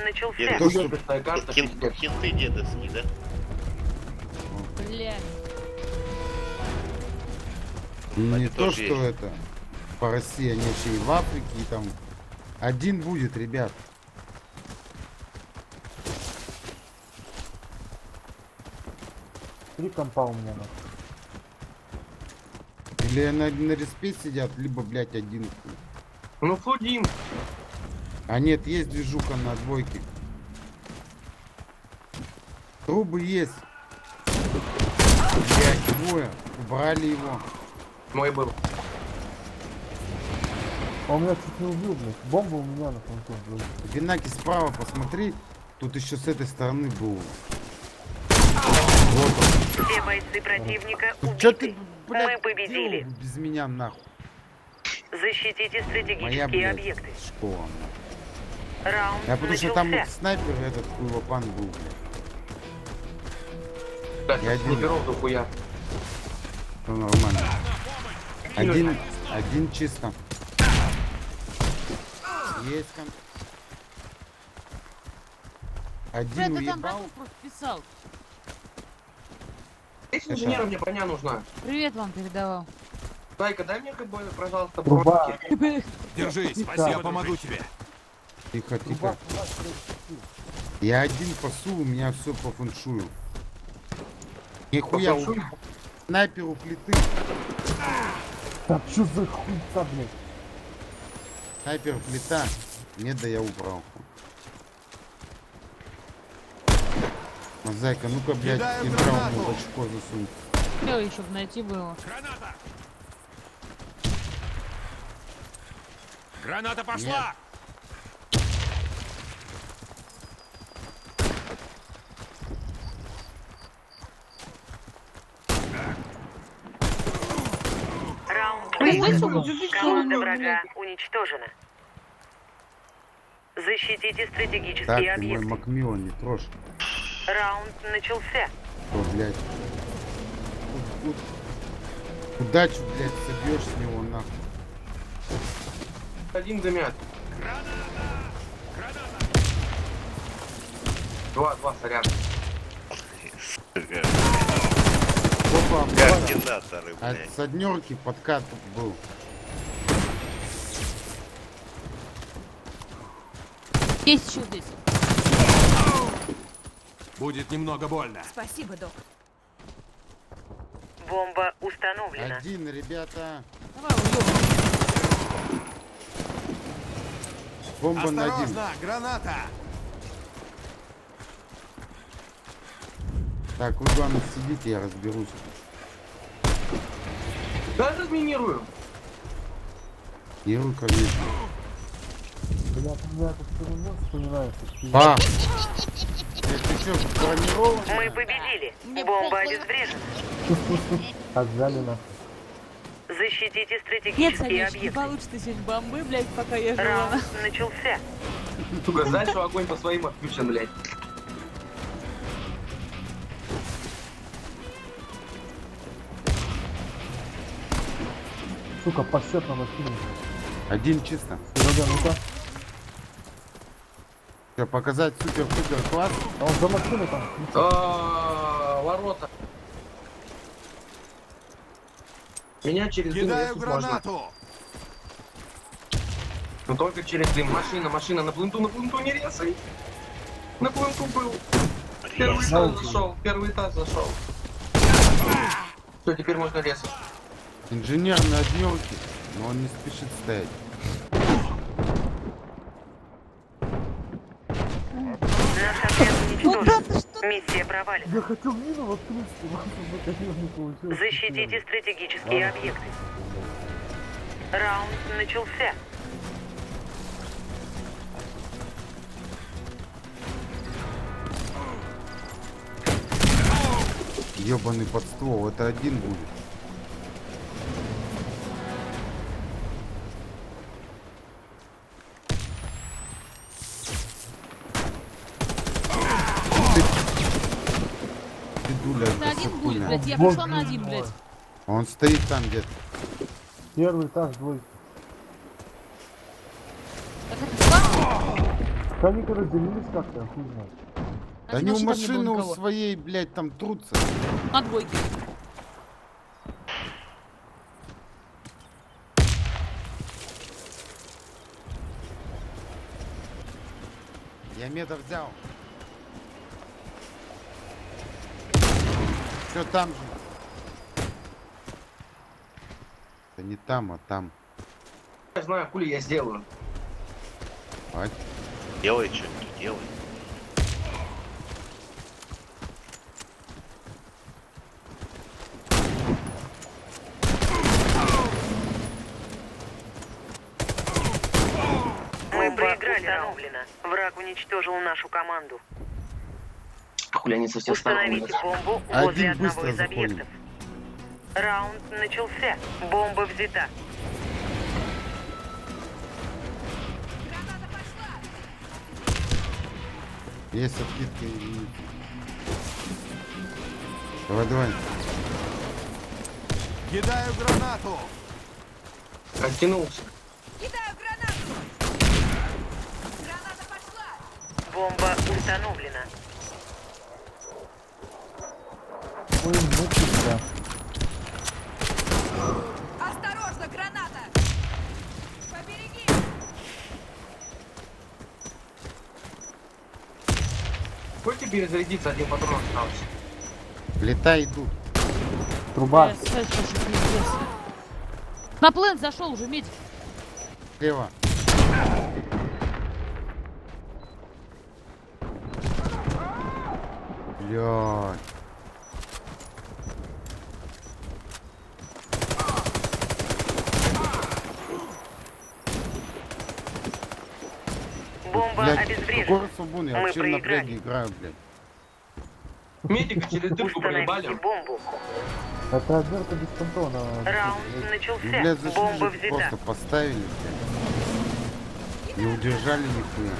начался. То, что... Кенты дедовские, да? Бля. Не Они то, тоже что есть. это по России, они еще и в Африке, и там один будет, ребят. Три компа у меня. Или на респе сидят, либо, блядь, один. Ну, фудим. А нет, есть движуха на двойке. Трубы есть. Блядь, двое. Убрали его. Мой был. А у меня чуть не убил, блядь. Бомба у меня на фронту. Генаки, справа посмотри. Тут еще с этой стороны был. Вот он. Все бойцы противника Ну чё ты, убиты. блядь, Мы победили. делал без меня нахуй? Защитите Моя, стратегические блядь, объекты. школа, нахуй. Раунд Я потому что начался. там вот снайпер этот хуйлопан был, блядь. Да, Я один. снайперов дохуя. Все нормально. Один чисто. Есть кон... Один Бля, ты там уебал. брату просто писал. Здесь инженера мне броня нужна. Привет вам передавал. Зайка, дай мне КБ, пожалуйста, Труба. броники. Держись, Тихо. я помогу тебе. Тихо, тихо. Труба, Я один пасу, у меня все по фэншую. Нихуя, По фэншую? снайпер у плиты. да чё за хуйца, блядь? Снайпер плита. Нет, да я убрал. Мозаика, ну-ка, блядь, Кидаю кинжал гранату. в очко засунь. Что еще бы найти было? Граната! Граната пошла! Раунд Ой, выигран. слышал, вот убить Команда человека, врага блядь. уничтожена. Защитите Так, стратегические ты мой объекты. Макмиллан не трожь. Раунд начался. О, блядь. Удачу, блядь, собьешь с него нахуй. Один дымят. Два, сорян. Опа, Координаторы, от блядь. соднерки подкат был. Есть еще здесь. Будет немного больно. Спасибо, док. Бомба установлена. Один, ребята. Давай уебывай. Бомба на один. Осторожно, граната! Так, вы главное сидите, я разберусь. Да, разминирую. Еру, конечно. Блядь, у меня тут перенос вспоминается. Ба! Ты что, бронирован? Мы победили. Мне Бомба похуй. обезврежена. Отжали нахуй. Защитите Нет, стратегические Санечка, не объекты. получится сеть бомбы, блядь, пока я жива. Раунд начался. Сука, знаешь, что огонь по своим отключен, блядь. Сука, по счету накинул. Один чисто. Серега, ну-ка. Что, показать супер-пупер класс? А он за машиной там. Ворота. Меня через дым Кидаю резать можно. гранату! Но только через дым. Машина на пленту не резай. На пленту был. Первый этаж зашел. Все, теперь можно резать. Инженер на однерке, но он не спешит стоять. Наш отряд уничтожен. Миссия провалена. Я хотел мину открыть, но не получилось. Защитите стратегические объекты. Раунд начался. Ёбаный подствол, это один будет. Ты дуля, Это один будет, красотуля. блядь. Я Боже пришла на один, мой. блядь. Он стоит там где-то. Первый этаж, двойка. Так это два? Так они когда делились как-то, хуй знает. Да они у Значит, там не было машины у никого. своей, блядь, там трутся. На двойке. Я меда взял. Все там же. Это не там, а там. Я знаю, хули я сделаю. Бать. Делай что-нибудь, делай. Мы проиграли раунд. Враг уничтожил нашу команду. Хули они со всех сторон. Установите бомбу Один возле одного быстро из заходит. объектов. Раунд начался. Бомба взята. Есть откидки. и- Давай, давай. Кидаю гранату. Оттянулся. Бомба установлена. Ой, ну тебя. Осторожно, граната! Побереги! Хочете перезарядиться, один патрон остался. Летай, идут. Труба. На плент зашел уже, медик. Слева. Блядь. Бомба Блядь, обезврежена. город свободный, я Мы вообще на проиграли. пряге играю, блядь. Медика через дырку Установите проебали. бомбу. Это дверка без понтона. Раунд Ну, начался. блядь, зашли Бомба же, взята. просто поставили, блядь. Не удержали нихуя.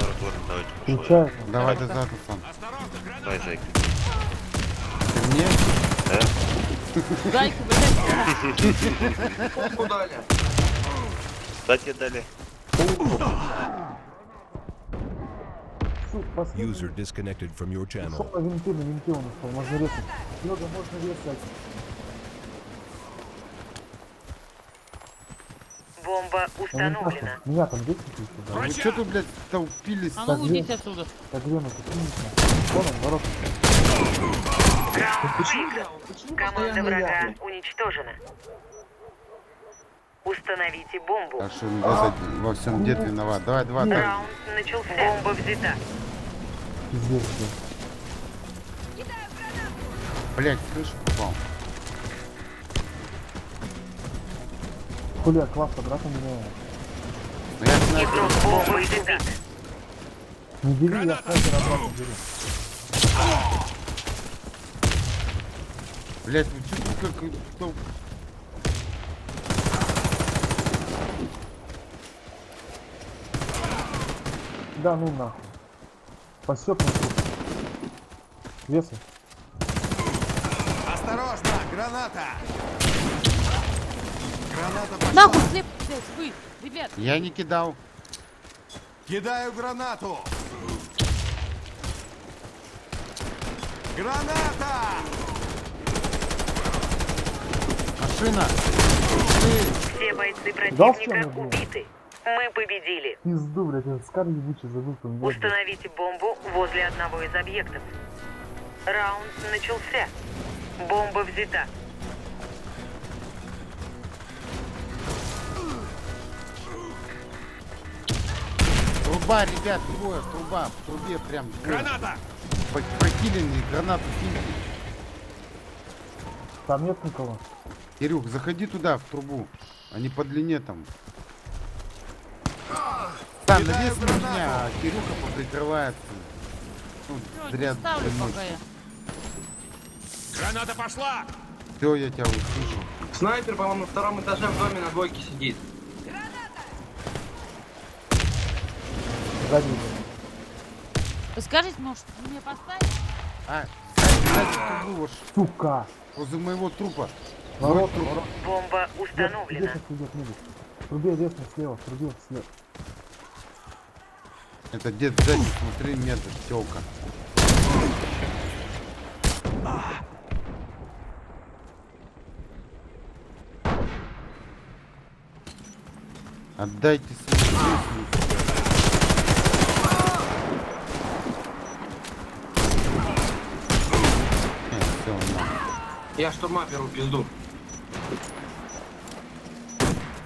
Ладно, давайте пошли. Включай. Давай до завтра, сам. Давай, зайка. Ты мне? Зайка, блядь. Фотку дали. Кстати, дали. Сука, последний. User disconnected from your channel. Ушел на винте он ушел. Можно резать. Серега, можно резать. Бомба установлена. Меня там дети какие-то, да? Вы что тут, блядь, толпились? А ну уйдите отсюда. Так время, вон он, ворот. Раунд Почему выигран. я? Почему Команда постоянно врага я? уничтожена. Установите бомбу. А что, этот во всем дед виноват. Давай, давай, давай. Раунд начался. Бомба взята. Пиздец, блядь. Блядь, крышу попал. Хуля, класс квадрата меняет. Ну, я знаю, Игрок бомбы взят. Не бери, я снайпера обратно беру. блядь, вы чё тут как... кто- Да, ну нахуй. Посёк на труп. Весы. Осторожно, граната. Граната пошла. Нахуй слеп, блядь, вы, ребят. Я не кидал. Кидаю гранату. Граната! Машина! Все бойцы Дал в противника стену, блядь? убиты. Мы победили. Пизду, блядь, я скар ебучий забыл поменять. Установите бомбу возле одного из объектов. Раунд начался. Бомба взята. Труба, ребят, двое, труба, в трубе прям двое. Граната! Прокиленные, гранату киньте. Там нет никого. Кирюх, заходи туда, в трубу. Они по длине там. Там, Кидаю навес на гранату. меня, а Кирюха поприкрывается. Ну, зря Ставлю пока я. Граната пошла! Все, я тебя услышал. Снайпер, по-моему, на втором этаже в доме на двойке сидит. Сзади. Вы скажите, может, мне поставить? А, сзади трубу, вот Сука. возле моего трупа. Ворот, ворот. Бомба Где установлена. сейчас идет мидик? В трубе весно слева, в трубе слева. Это дед сзади, смотри, нет, телка. Отдайте свою жизнь. Все, на. Я штурма беру пизду.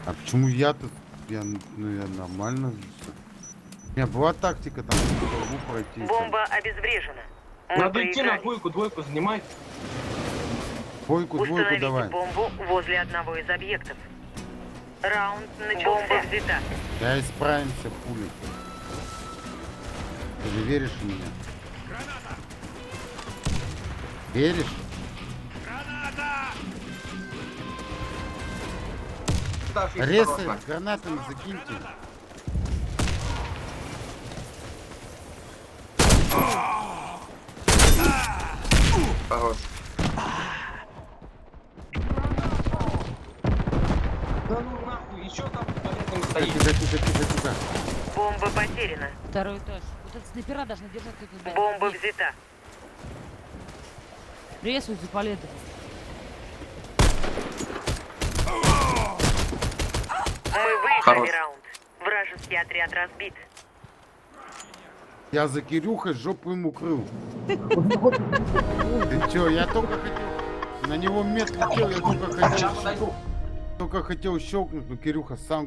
А почему я тут? Я нормально. У меня была тактика там, могу пройти. Бомба обезврежена. Мы Надо идти на проиграли. двойку занимать. Двойку Установите давай. бомбу возле одного из объектов. Раунд начался. Бомба взята. Я исправимся пулей. Ты же веришь в меня? Веришь? Ставь их Резы осторожно. гранатами закиньте. Хорош. Да ну нахуй, еще там рядом стоит. Тихо. Бомба потеряна. Второй этаж. Вот этот снайпера должны держать кто-то. Бомба взята. Приветствую, Заполеты. Мы выиграли Хорош. раунд. Вражеский отряд разбит. Я за Кирюхой жопу ему крыл. Ты чё, я только хотел... На него мет летел, я Сейчас подойду. только хотел щелкнуть, но Кирюха сам говорит.